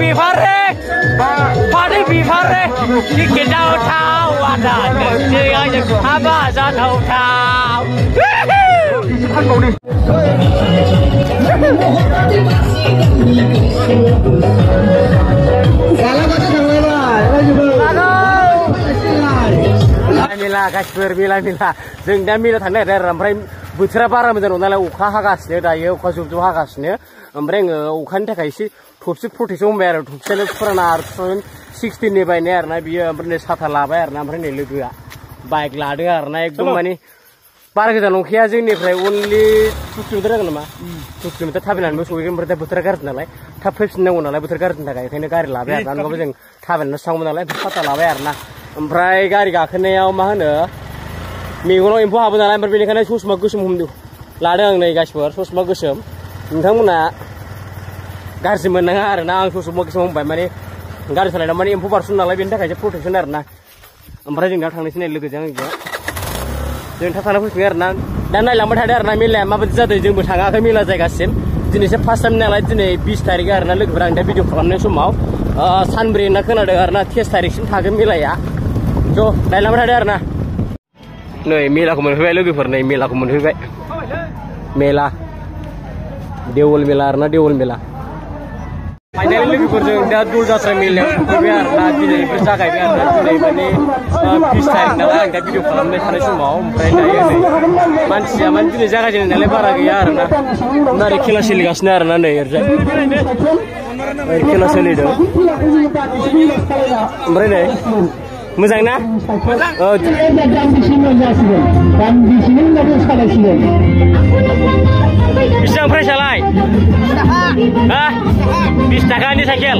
बिफारे फाथै बिफारे टिकेटाव थाव आदा नोंजों आंजों हाबा जाथावथाव मिला गासिबो मिला जों दा मिला थांनो नागिरदों आरो ओमफ्राय बोथोरा बारा मोजां नङा नालाय अखा हागासिनो दायो अखा जुब जुब हागासिनो ओमफ्राय आङो अखानि थाखाय एसे थबसे फट'सो हमबाय आरो थबसेनो फुराना आरो 2016 बायनाय आरोना बियो ओमफ्राय नै साथा लाबाय आरोना ओमफ्राय नै लोगोआ बाइक लादों आरोना एकदम माने बारा गोजान नंखाया जोंनिफ्राय अनलि 2 किल'मिटार जागोन नामा 2 किल'मिटार थाबायनानैबो सहैगोन ओमफ्राय दा बोथोरा गाज्रि नालाय थाब फैफिननांगौ नालाय बोथोर गाज्रिनि थाखाय ओंखायनो गारि लाबाय आरोना नङाबा जों थाबायनानैसो थाङोमोन नालाय साथा लाबाय आरोना ओमफ्राय गारि गाखोनायाव मा होनो मेगनाव एम्फौ हाबो नालाय ओमफ्राय बेनिखायनो ससमा गोसोम हमदों लादों आं नै गासिबो ससमा गोसोम नोंथांमोना गाज्रि मोननाङा आरोना आं ससमा गोसोम हमबाय माने गारि सालायनायाव माने एम्फौ बारस'नो नालाय बेनि थाखायसो प्रटेकसन आरोना ओमफ्राय जों दा थांनोसै नै लोगोजों आंजों जों थाब थांना फैफिनो आरोना दा नायलांबाय थादों आरोना मेलाया माबायदि जादों जोंबो थाङाखै मेला जायगासिम दिनैसो फार्स्ट टाइम नालाय दिनै 20 तारिख आरोना लोगोफोरा आं दा भिडिअ खालामनाय समाव सानब्रै होनना खोनादों आरोना 23 तारिखसिम थागोन मेलाया ज' नायलांबाय थादों आरोना नै मेलाखौ मोनफैबाय लोगोफोर नै मेलाखौ मोनफैबाय मेला देवल मेला आरोना देवल मेला फाइनालि लोगोफोरजों दा दल जात्रा मेलायाव सफैबाय आरोना दिनैनिफ्राय जागायबाय आरोना दिनै माने 20 तारिख नालाय आं दा भिडिअ खालामबाय थानाय समाव ओमफ्राय दायो नै मानसिया माने दिनै जागायजेननाय नालाय बारा गैया आरोना ओरै खेला सोलिगासिनो आरोना नै ओरैजाय खेला सोलिदों ओमफ्राय नै मोजां ना बेसेबां प्राइसालाय 20 ताकानि साइकेल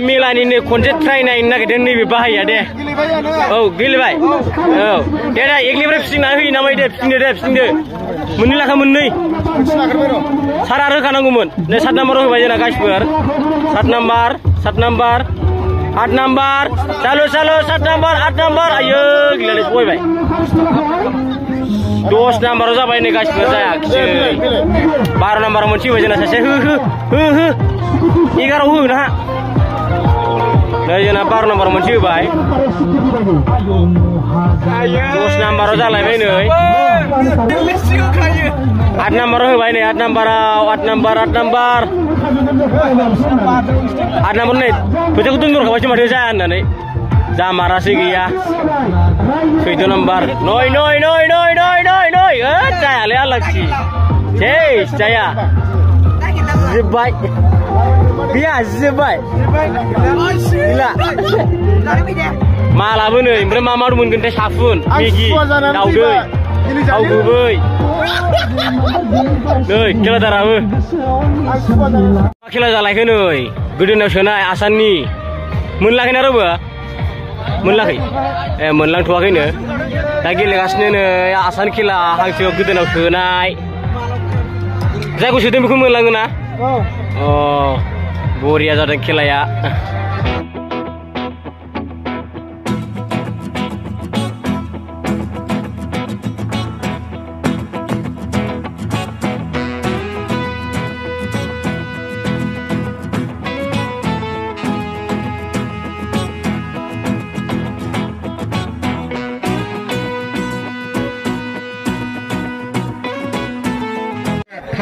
मेलानि नै खनसे ट्राइ नायनो नागिरदों नैबे बाहाया दे औ गेलेबाय औ दे दे एकनिफ्राय फिसिंना होयो नामा दे फिसिंदो मोननै लाखा मोननै सारा रोखानांगौमोन नै 7 नाम्बाराव होबाय जोंना गासिबो 7 नाम्बार 8 नाम्बार चालु 7 नाम्बार 8 नाम्बार आयो गिलालै गयबाय 10 नाम्बाराव जाबाय नै गासिबो जायाखिसै 12 नाम्बाराव मोनसे होबाय जोंना सासे हो 11 हो ना नै जोंना 12 नाम्बाराव मोनसे होबाय 10 नाम्बाराव जालायबाय नै 8 नाम्बाराव होबाय नै 8 नाम्बार नै फैसाखौ दोनहरखाबायसो माथो जाया होननानै जामारासै गैया 14 नाम्बार नय जायालै आलाखि जाया जोब्बाय गैया जोब्बाय मालाबो नै ओमफ्राय मा मोनगोनथाय साफुन मेगि दाउदै थाव गुबै नै खेलादाराबो खेला जालायखो नै गोदोनायाव सोनाय आसाननि मोनलाखैना रावबो मोनलाखै मोनलांथ'वाखैनो दा गेलेगासिनो नै आसान खेला हांसोआव गोदोनायाव सोनाय जायखौ सोदों बेखौ मोनलाङो ना अ बरिया जादों खेलाया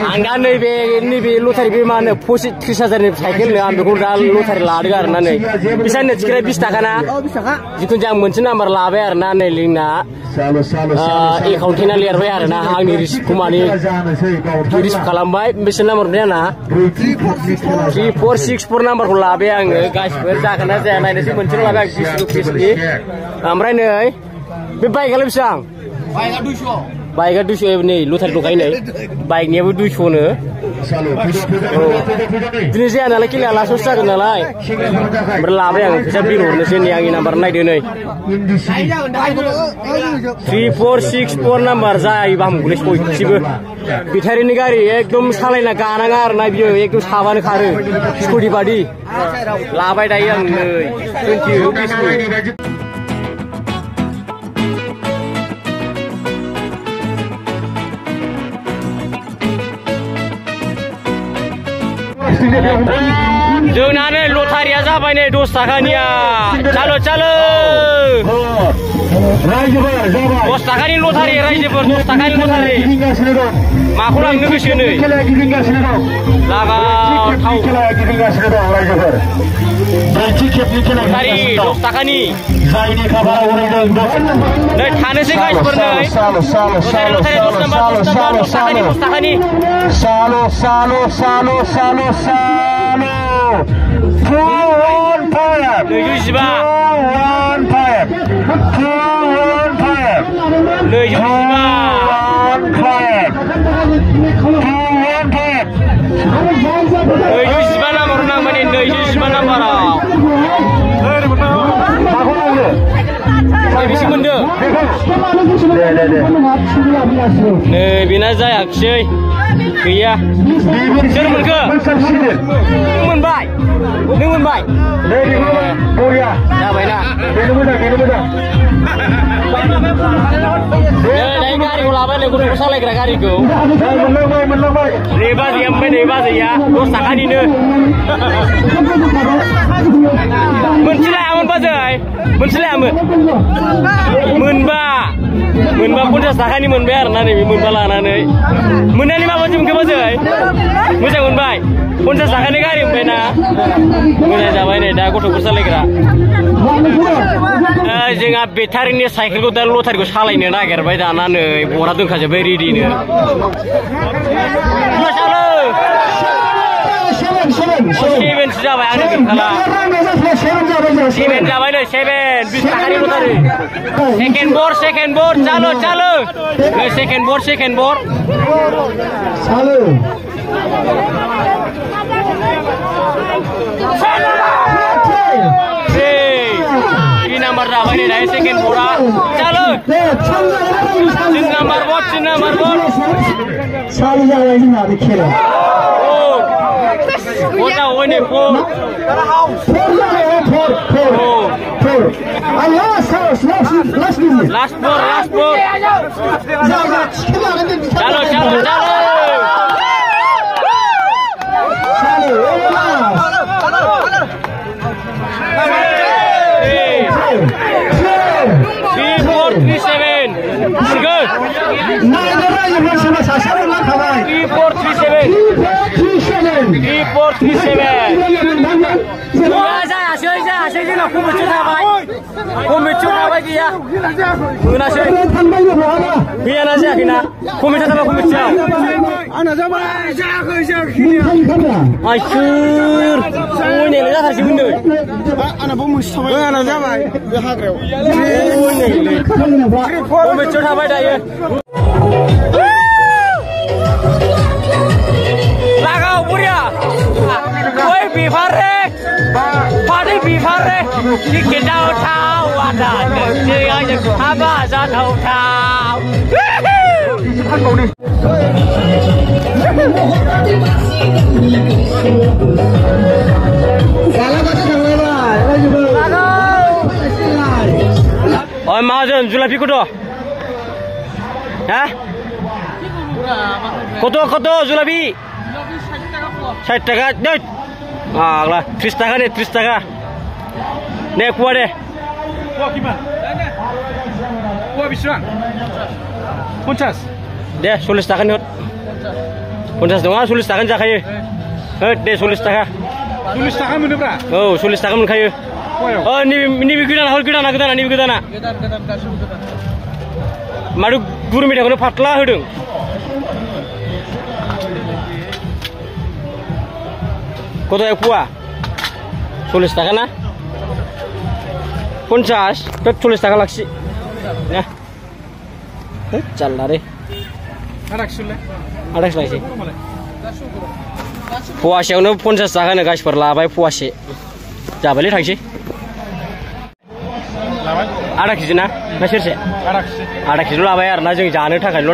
आं दा नैबे लटारि बे मा होनो 30,000नि साइकेलनो आं बेखौ दा लटारि लादों आरोना नै बेसेबां टिकेटआ 20 ताका ना जिखुनु जाया आं मोनसे नाम्बार लाबाय आरोना नै लिंकना एकाउन्टेन्टआ लिरबाय आरोना आंनि रिसिप्टखौ माने रिसिप्ट खालामबाय बेसे नाम्बार मोनबाय आंना 3464 नाम्बारखौ लाबाय आङो गासिबो जागोन ना जाया नायनोसै मोनसेल' लाबाय आं 20 रुपिसनि ओमफ्राय नै बे बाइकआलाय बेसेबां बाइकआ 200 नै लटारि दंखायो नै बाइकनियाबो 200 नो दिनै जाया नालाय खेलाया लास्टआवसो जागोन नालाय ओमफ्राय लाबाय आं फैसा बिल हरनोसै नै आंनि नाम्बार नायदो नै 3464 नाम्बार जायोबा हामगौलै सयथिबो बेटारिनि गारि एकदम सालायना गानाङा आरोना बियो एकदम साबानो खारो स्कुटि बादि लाबाय दायो आं नै 20 रुपिसनि जोंना नै लटारिया जाबाय नै 10 थाखानिया चालो चालो 10 थाखानि लटारि रायजोफोर 10 थाखानि लटारि माखौ लांनो गोसो नै लागाव थाव लटारि 10 थाखानि नै थानोसै गाइसफोर नै लटारि 10 नाम्बार 10 थाखानि 10 थाखानि सालो 215 नाम्बार नांबाय 215 नाम्बाराव बेसे मोनदों नै बेना जायाखिसै गैया सोर मोनखो नों मोनबाय जाबायना नै गारिखौ लाबाय नै गथ'खौ सालायग्रा गारिखौ नै बाजैया ओमफ्राय नै बाजैया 10 थाखानिनो मोनसेलायामोन बाजै मोनसेलायामोन मोनबा 50 थाखानि मोनबाय आरोना नैबे मोनबा लानानै मोननानै माबायदि मोनखो बाजै मोजां मोनबाय 50 थाखानि गारि मोनबायना मोजां जाबाय नै दा गथ'फोर सालायग्रा जोंहा बेटारिनि साइकेलखौ दा लटारिखौ सालायनो नागिरबाय दाना नै बरा दोनखाजोब्बाय रेडिनो सेभेनसो जाबाय आंनि दोनखाला 7 जाबाय नै 7 20 थाखानि लटारि सेकेन्ड बोर्ड चालो नै सेकेन्ड बोर्ड नाम्बार जाबाय नै दायो सेकेन्ड बोर्डआ चालो 3 नाम्बार बोर्ड साली जाबाय जोंना बे खेला What when it for? Last ball. Chalo. Oh, Mazen, Julapi koto? Hah? Koto, Julapi? 60 taka, deh. Ah, lah, 30 taka deh, 30 taka. Nih, kuah deh. Kuah gimana? Kuah bisa? 50. Deh, 40 taka nih. 50 doang, 40 taka jakayo. Deh, 40 taka. 40 taka mana berapa? Oh, 40 taka mana Oh, ini gudana, ini gudana. Madu guru media kono patla hudung. Koto ya kuah? 40 taka na? 50, tetap 40 taka laksi. Ya. Jalan deh. Ada lagi. Puasnya 50 taka nih guys perlabai puasnya. Jabali thangsi. Ada kizina, nasir se. Ada kizu labai arna jeng janu thakal lo